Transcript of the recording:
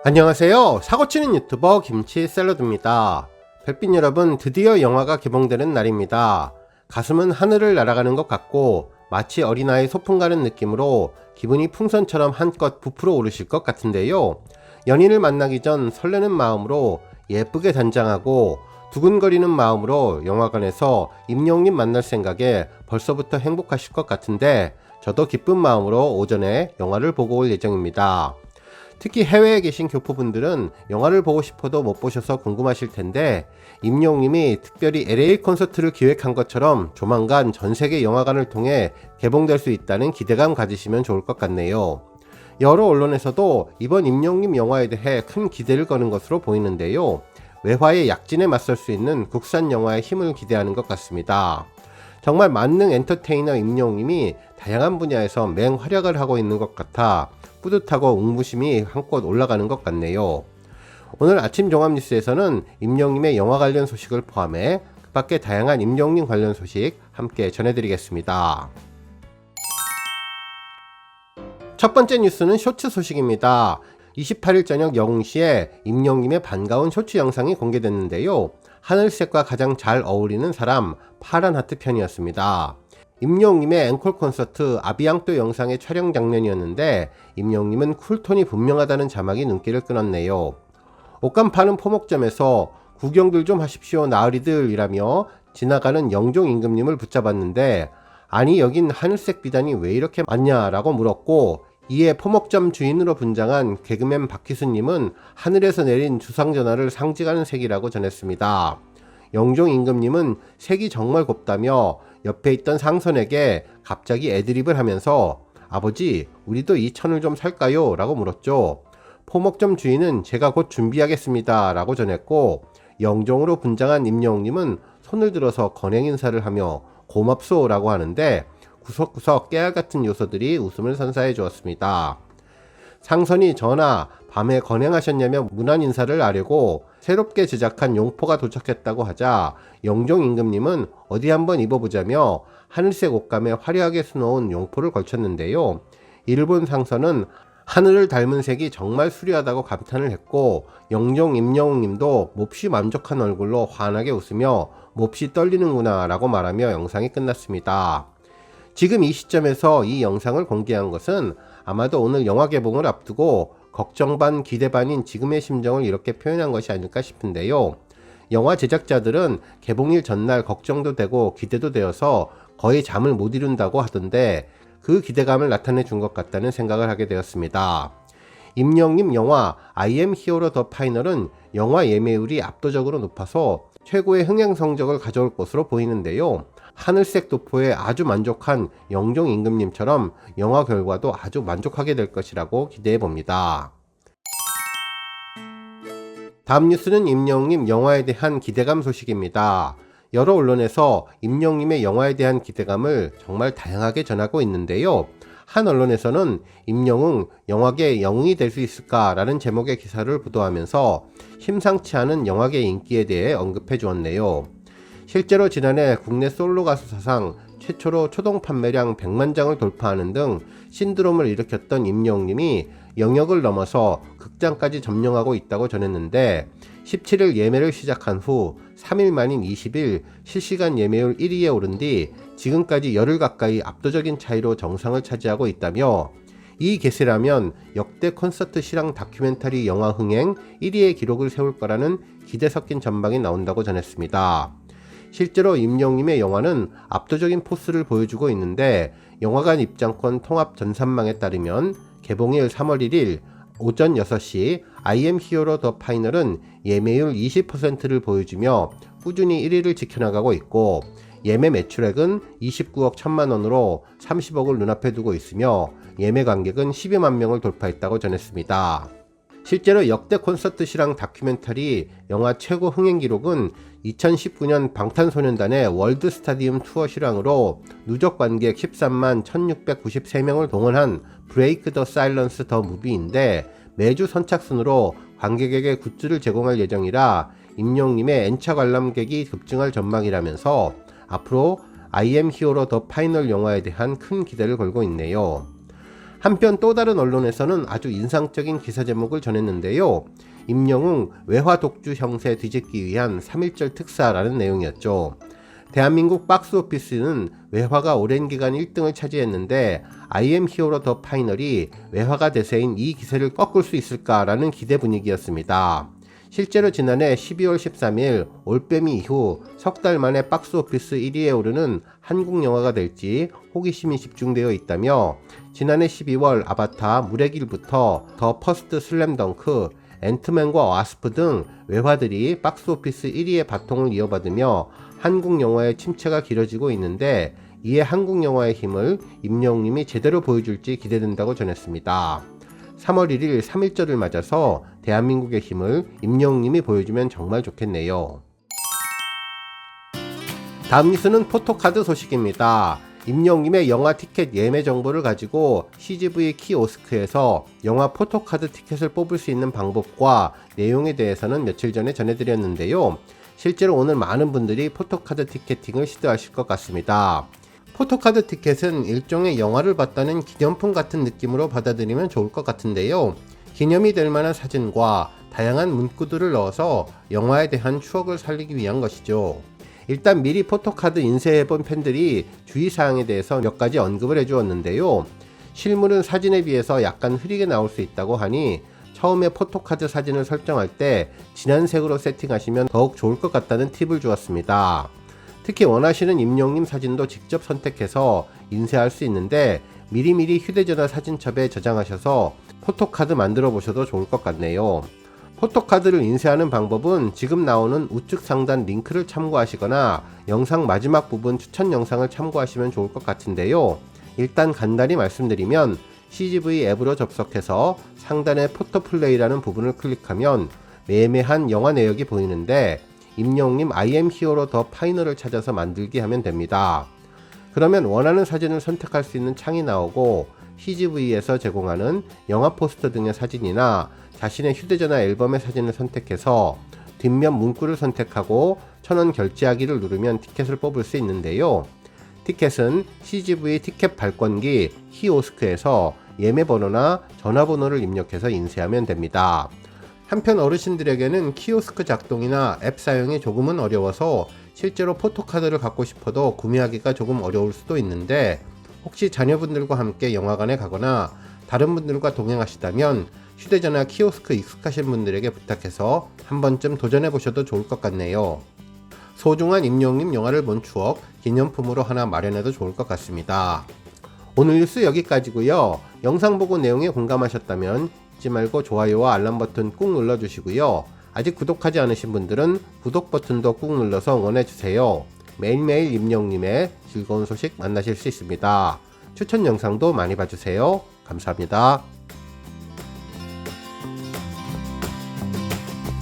안녕하세요. 사고치는 유튜버 김치샐러드입니다. 별빛 여러분, 드디어 영화가 개봉되는 날입니다. 가슴은 하늘을 날아가는 것 같고 마치 어린아이 소풍 가는 느낌으로 기분이 풍선처럼 한껏 부풀어 오르실 것 같은데요. 연인을 만나기 전 설레는 마음으로 예쁘게 단장하고 두근거리는 마음으로 영화관에서 임영웅님 만날 생각에 벌써부터 행복하실 것 같은데 저도 기쁜 마음으로 오전에 영화를 보고 올 예정입니다. 특히 해외에 계신 교포분들은 영화를 보고 싶어도 못 보셔서 궁금하실 텐데 임영웅님이 특별히 LA 콘서트를 기획한 것처럼 조만간 전 세계 영화관을 통해 개봉될 수 있다는 기대감 가지시면 좋을 것 같네요. 여러 언론에서도 이번 임영웅님 영화에 대해 큰 기대를 거는 것으로 보이는데요. 외화의 약진에 맞설 수 있는 국산 영화의 힘을 기대하는 것 같습니다. 정말 만능 엔터테이너 임영웅님이 다양한 분야에서 맹활약을 하고 있는 것 같아 뿌듯하고 응부심이 한껏 올라가는 것 같네요. 오늘 아침 종합뉴스에서는 임영웅님의 영화 관련 소식을 포함해 그 밖에 다양한 임영웅님 관련 소식 함께 전해드리겠습니다. 첫 번째 뉴스는 쇼츠 소식입니다. 28일 저녁 0시에 임영웅님의 반가운 쇼츠 영상이 공개됐는데요. 하늘색과 가장 잘 어울리는 사람 파란 하트 편이었습니다. 임영웅님의 앵콜 콘서트 아비앙또 영상의 촬영 장면이었는데 임영웅님은 쿨톤이 분명하다는 자막이 눈길을 끌었네요. 옷감 파는 포목점에서 구경들 좀 하십시오 나으리들 이라며 지나가는 영종 임금님을 붙잡았는데 아니 여긴 하늘색 비단이 왜 이렇게 많냐라고 물었고 이에 포목점 주인으로 분장한 개그맨 박희수님은 하늘에서 내린 주상전화를 상징하는 색이라고 전했습니다. 영종 임금님은 색이 정말 곱다며 옆에 있던 상선에게 갑자기 애드립을 하면서 아버지 우리도 이 천을 좀 살까요? 라고 물었죠. 포목점 주인은 제가 곧 준비하겠습니다 라고 전했고 영종으로 분장한 임영웅님은 손을 들어서 건행 인사를 하며 고맙소 라고 하는데 구석구석 깨알같은 요소들이 웃음을 선사해 주었습니다. 상선이 전하 밤에 건행하셨냐며 문안 인사를 아뢰고 새롭게 제작한 용포가 도착했다고 하자 영종 임금님은 어디 한번 입어보자며 하늘색 옷감에 화려하게 수놓은 용포를 걸쳤는데요. 이를 본 상선은 하늘을 닮은 색이 정말 수려하다고 감탄을 했고 영종 임영웅님도 몹시 만족한 얼굴로 환하게 웃으며 몹시 떨리는구나 라고 말하며 영상이 끝났습니다. 지금 이 시점에서 이 영상을 공개한 것은 아마도 오늘 영화 개봉을 앞두고 걱정 반 기대 반인 지금의 심정을 이렇게 표현한 것이 아닐까 싶은데요. 영화 제작자들은 개봉일 전날 걱정도 되고 기대도 되어서 거의 잠을 못 이룬다고 하던데 그 기대감을 나타내 준 것 같다는 생각을 하게 되었습니다. 임영웅님 영화 I am hero the final은 영화 예매율이 압도적으로 높아서 최고의 흥행 성적을 가져올 것으로 보이는데요. 하늘색 도포에 아주 만족한 영종 임금님처럼 영화 결과도 아주 만족하게 될 것이라고 기대해 봅니다. 다음 뉴스는 임영웅님 영화에 대한 기대감 소식입니다. 여러 언론에서 임영웅님의 영화에 대한 기대감을 정말 다양하게 전하고 있는데요. 한 언론에서는 임영웅 영화계 영웅이 될 수 있을까라는 제목의 기사를 보도하면서 심상치 않은 영화계 인기에 대해 언급해 주었네요. 실제로 지난해 국내 솔로 가수 사상 최초로 초동 판매량 100만 장을 돌파하는 등 신드롬을 일으켰던 임영웅님이 영역을 넘어서 극장까지 점령하고 있다고 전했는데 17일 예매를 시작한 후 3일 만인 20일 실시간 예매율 1위에 오른 뒤 지금까지 열흘 가까이 압도적인 차이로 정상을 차지하고 있다며 이 기세라면 역대 콘서트 실황 다큐멘터리 영화 흥행 1위의 기록을 세울 거라는 기대 섞인 전망이 나온다고 전했습니다. 실제로 임영웅님의 영화는 압도적인 포스를 보여주고 있는데 영화관 입장권 통합 전산망에 따르면 개봉일 3월 1일 오전 6시 I am hero the final은 예매율 20%를 보여주며 꾸준히 1위를 지켜나가고 있고 예매 매출액은 29억 1천만 원으로 30억을 눈앞에 두고 있으며 예매 관객은 12만 명을 돌파했다고 전했습니다. 실제로 역대 콘서트 실황 다큐멘터리 영화 최고 흥행 기록은 2019년 방탄소년단의 월드 스타디움 투어 실황으로 누적 관객 13만 1693명을 동원한 브레이크 더 사일런스 더 무비인데 매주 선착순으로 관객에게 굿즈를 제공할 예정이라 임영웅님의 N차 관람객이 급증할 전망이라면서 앞으로 I am hero the final 영화에 대한 큰 기대를 걸고 있네요. 한편 또 다른 언론에서는 아주 인상적인 기사 제목을 전했는데요. 임영웅 외화 독주 형세 뒤집기 위한 3.1절 특사라는 내용이었죠. 대한민국 박스오피스는 외화가 오랜 기간 1등을 차지했는데 I am hero 더 파이널이 외화가 대세인 이 기세를 꺾을 수 있을까라는 기대 분위기였습니다. 실제로 지난해 12월 13일 올빼미 이후 석 달 만에 박스오피스 1위에 오르는 한국 영화가 될지 호기심이 집중되어 있다며 지난해 12월 아바타 물의 길부터 더 퍼스트 슬램덩크, 앤트맨과 와스프 등 외화들이 박스오피스 1위의 바통을 이어받으며 한국 영화의 침체가 길어지고 있는데 이에 한국 영화의 힘을 임영웅님이 제대로 보여줄지 기대된다고 전했습니다. 3월 1일 3.1절을 맞아서 대한민국의 힘을 임영웅님이 보여주면 정말 좋겠네요. 다음 뉴스는 포토카드 소식입니다. 임영웅님의 영화 티켓 예매 정보를 가지고 CGV 키오스크에서 영화 포토카드 티켓을 뽑을 수 있는 방법과 내용에 대해서는 며칠 전에 전해드렸는데요. 실제로 오늘 많은 분들이 포토카드 티켓팅을 시도하실 것 같습니다. 포토카드 티켓은 일종의 영화를 봤다는 기념품 같은 느낌으로 받아들이면 좋을 것 같은데요. 기념이 될 만한 사진과 다양한 문구들을 넣어서 영화에 대한 추억을 살리기 위한 것이죠. 일단 미리 포토카드 인쇄해본 팬들이 주의사항에 대해서 몇 가지 언급을 해주었는데요. 실물은 사진에 비해서 약간 흐리게 나올 수 있다고 하니 처음에 포토카드 사진을 설정할 때 진한 색으로 세팅하시면 더욱 좋을 것 같다는 팁을 주었습니다. 특히 원하시는 임영웅님 사진도 직접 선택해서 인쇄할 수 있는데 미리미리 휴대전화 사진첩에 저장하셔서 포토카드 만들어 보셔도 좋을 것 같네요. 포토카드를 인쇄하는 방법은 지금 나오는 우측 상단 링크를 참고하시거나 영상 마지막 부분 추천 영상을 참고하시면 좋을 것 같은데요. 일단 간단히 말씀드리면 CGV 앱으로 접속해서 상단의 포토플레이라는 부분을 클릭하면 매매한 영화 내역이 보이는데 임영웅님 I am hero 더 파이널을 찾아서 만들기 하면 됩니다. 그러면 원하는 사진을 선택할 수 있는 창이 나오고 CGV에서 제공하는 영화 포스터 등의 사진이나 자신의 휴대전화 앨범의 사진을 선택해서 뒷면 문구를 선택하고 1,000원 결제하기를 누르면 티켓을 뽑을 수 있는데요. 티켓은 CGV 티켓 발권기 키오스크에서 예매번호나 전화번호를 입력해서 인쇄하면 됩니다. 한편 어르신들에게는 키오스크 작동이나 앱 사용이 조금은 어려워서 실제로 포토카드를 갖고 싶어도 구매하기가 조금 어려울 수도 있는데 혹시 자녀분들과 함께 영화관에 가거나 다른 분들과 동행하시다면 휴대전화 키오스크 익숙하신 분들에게 부탁해서 한 번쯤 도전해 보셔도 좋을 것 같네요. 소중한 임영웅님 영화를 본 추억 기념품으로 하나 마련해도 좋을 것 같습니다. 오늘 뉴스 여기까지고요. 영상 보고 내용에 공감하셨다면 잊지 말고 좋아요와 알람 버튼 꾹 눌러주시고요. 아직 구독하지 않으신 분들은 구독 버튼도 꾹 눌러서 응원해주세요. 매일매일 임영웅님의 즐거운 소식 만나실 수 있습니다. 추천 영상도 많이 봐주세요. 감사합니다.